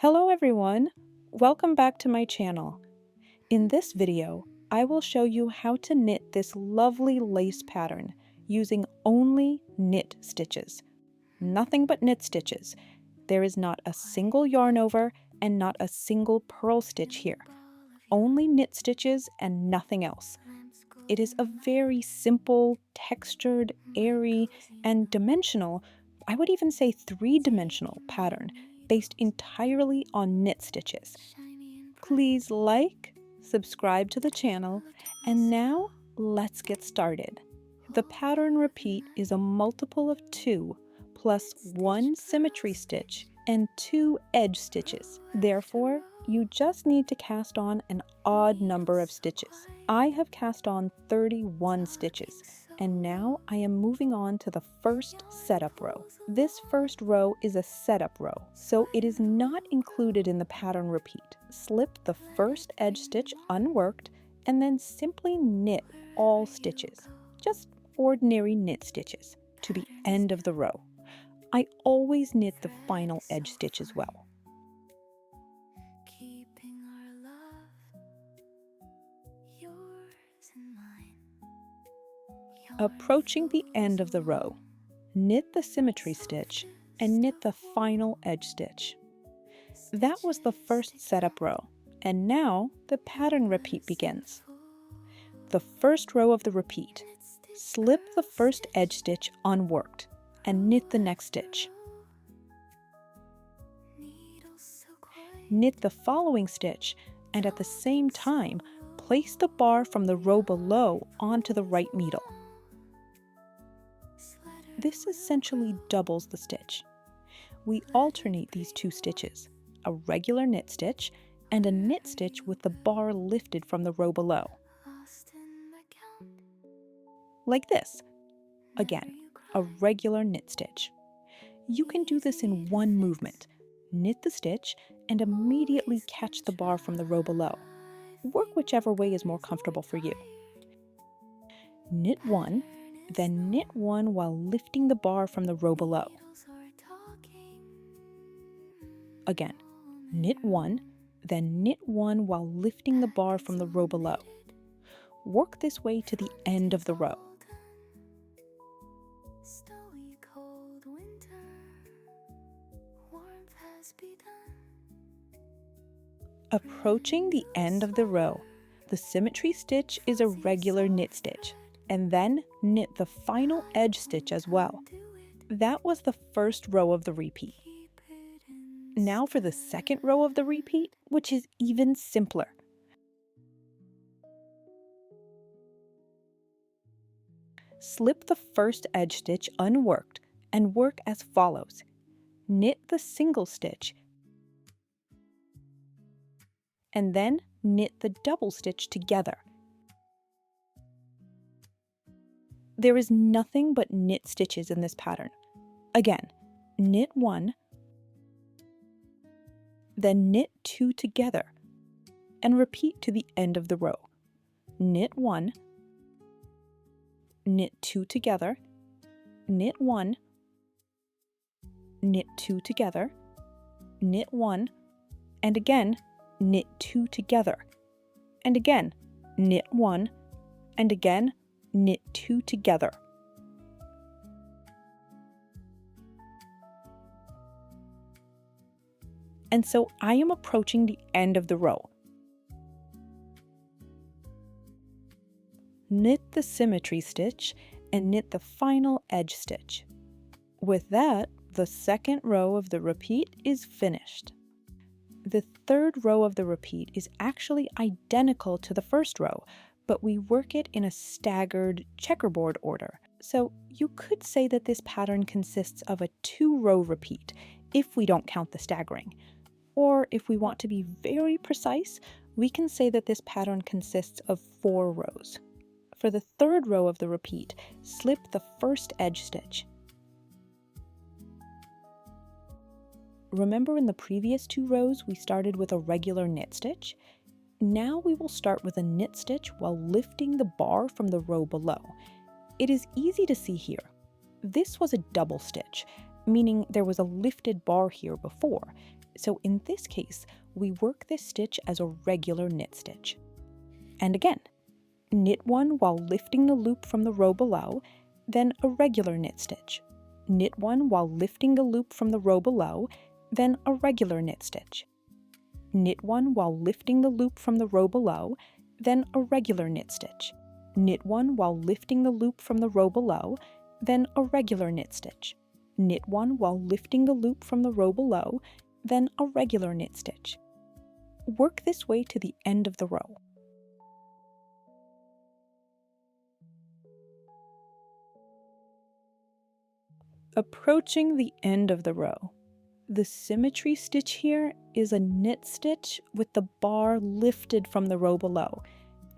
Hello everyone! Welcome back to my channel. In this video, I will show you how to knit this lovely lace pattern using only knit stitches. Nothing but knit stitches. There is not a single yarn over and not a single purl stitch here. Only knit stitches and nothing else. It is a very simple, textured, airy, and dimensional, I would even say three-dimensional pattern based entirely on knit stitches. Please like, subscribe to the channel, and now let's get started. The pattern repeat is a multiple of 2 plus 1 symmetry stitch and 2 edge stitches. Therefore, you just need to cast on an odd number of stitches. I have cast on 31 stitches, and now I am moving on to the first setup row. This first row is a setup row, so it is not included in the pattern repeat. Slip the first edge stitch unworked, and then simply knit all stitches, just ordinary knit stitches, to the end of the row. I always knit the final edge stitch as well. Approaching the end of the row, knit the symmetry stitch and knit the final edge stitch. That was the first setup row, and now the pattern repeat begins. The first row of the repeat, slip the first edge stitch unworked and knit the next stitch. Knit the following stitch and at the same time place the bar from the row below onto the right needle. This essentially doubles the stitch. We alternate these two stitches, a regular knit stitch and a knit stitch with the bar lifted from the row below. Like this. Again, a regular knit stitch. You can do this in one movement. Knit the stitch and immediately catch the bar from the row below. Work whichever way is more comfortable for you. Knit one, then knit one while lifting the bar from the row below. Again, knit one, then knit one while lifting the bar from the row below. Work this way to the end of the row. Approaching the end of the row, the symmetry stitch is a regular knit stitch, and then knit the final edge stitch as well. That was the first row of the repeat. Now for the second row of the repeat, which is even simpler. Slip the first edge stitch unworked and work as follows. Knit the single stitch and then knit the double stitch together. There is nothing but knit stitches in this pattern. Again, knit one, then knit two together, and repeat to the end of the row. Knit one, knit two together, knit one, knit two together, knit one, and again, knit two together, and again, knit one, and again, knit two together. And so I am approaching the end of the row. Knit the symmetry stitch and knit the final edge stitch. With that, the second row of the repeat is finished. The third row of the repeat is actually identical to the first row, but we work it in a staggered checkerboard order. So you could say that this pattern consists of a 2-row repeat, if we don't count the staggering. Or if we want to be very precise, we can say that this pattern consists of 4 rows. For the third row of the repeat, slip the first edge stitch. Remember in the previous 2 rows we started with a regular knit stitch? Now we will start with a knit stitch while lifting the bar from the row below. It is easy to see here. This was a double stitch, meaning there was a lifted bar here before. So in this case, we work this stitch as a regular knit stitch. And again, knit one while lifting the loop from the row below, then a regular knit stitch. Knit one while lifting the loop from the row below, then a regular knit stitch. Knit one while lifting the loop from the row below, then a regular knit stitch. Knit one while lifting the loop from the row below, then a regular knit stitch. Knit one while lifting the loop from the row below, then a regular knit stitch. Work this way to the end of the row. Approaching the end of the row. The symmetry stitch here is a knit stitch with the bar lifted from the row below,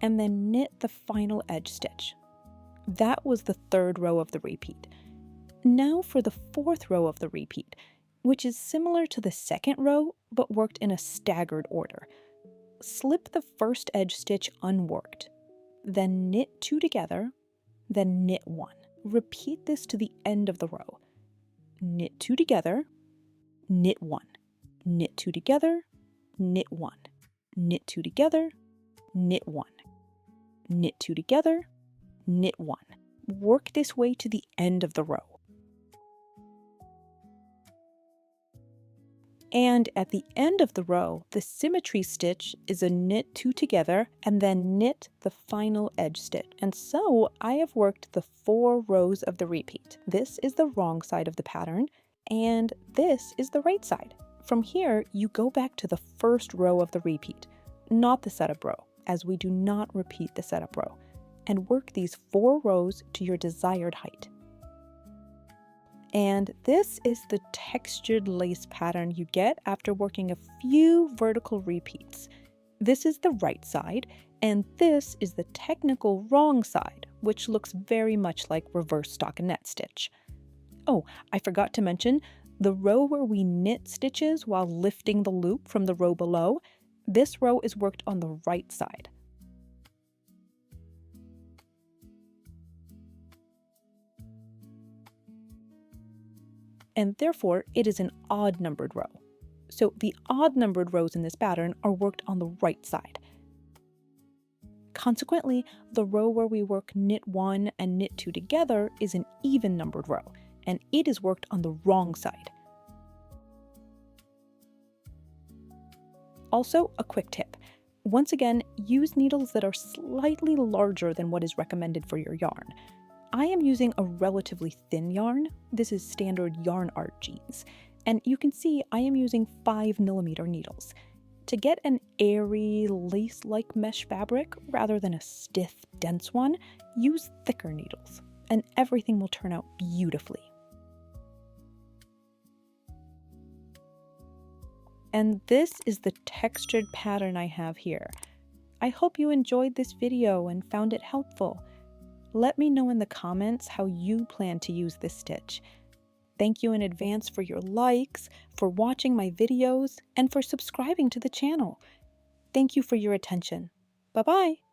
and then knit the final edge stitch. That was the third row of the repeat. Now for the fourth row of the repeat, which is similar to the second row but worked in a staggered order. Slip the first edge stitch unworked, then knit two together, then knit one. Repeat this to the end of the row. Knit two together, knit one, knit two together, knit one, knit two together, knit one, knit two together, knit one. Work this way to the end of the row. And at the end of the row, the symmetry stitch is a knit two together and then knit the final edge stitch. And so I have worked the 4 rows of the repeat. This is the wrong side of the pattern, and this is the right side. From here, you go back to the first row of the repeat, not the setup row, as we do not repeat the setup row, and work these 4 rows to your desired height. And this is the textured lace pattern you get after working a few vertical repeats. This is the right side, and this is the technical wrong side, which looks very much like reverse stockinette stitch. Oh, I forgot to mention, the row where we knit stitches while lifting the loop from the row below, this row is worked on the right side. And therefore it is an odd numbered row. So the odd numbered rows in this pattern are worked on the right side. Consequently, the row where we work knit 1 and knit 2 together is an even numbered row, and it is worked on the wrong side. Also, a quick tip. Once again, use needles that are slightly larger than what is recommended for your yarn. I am using a relatively thin yarn. This is standard yarn art jeans. And you can see I am using 5mm needles. To get an airy, lace-like mesh fabric rather than a stiff, dense one, use thicker needles, and everything will turn out beautifully. And this is the textured pattern I have here. I hope you enjoyed this video and found it helpful. Let me know in the comments how you plan to use this stitch. Thank you in advance for your likes, for watching my videos, and for subscribing to the channel. Thank you for your attention. Bye-bye!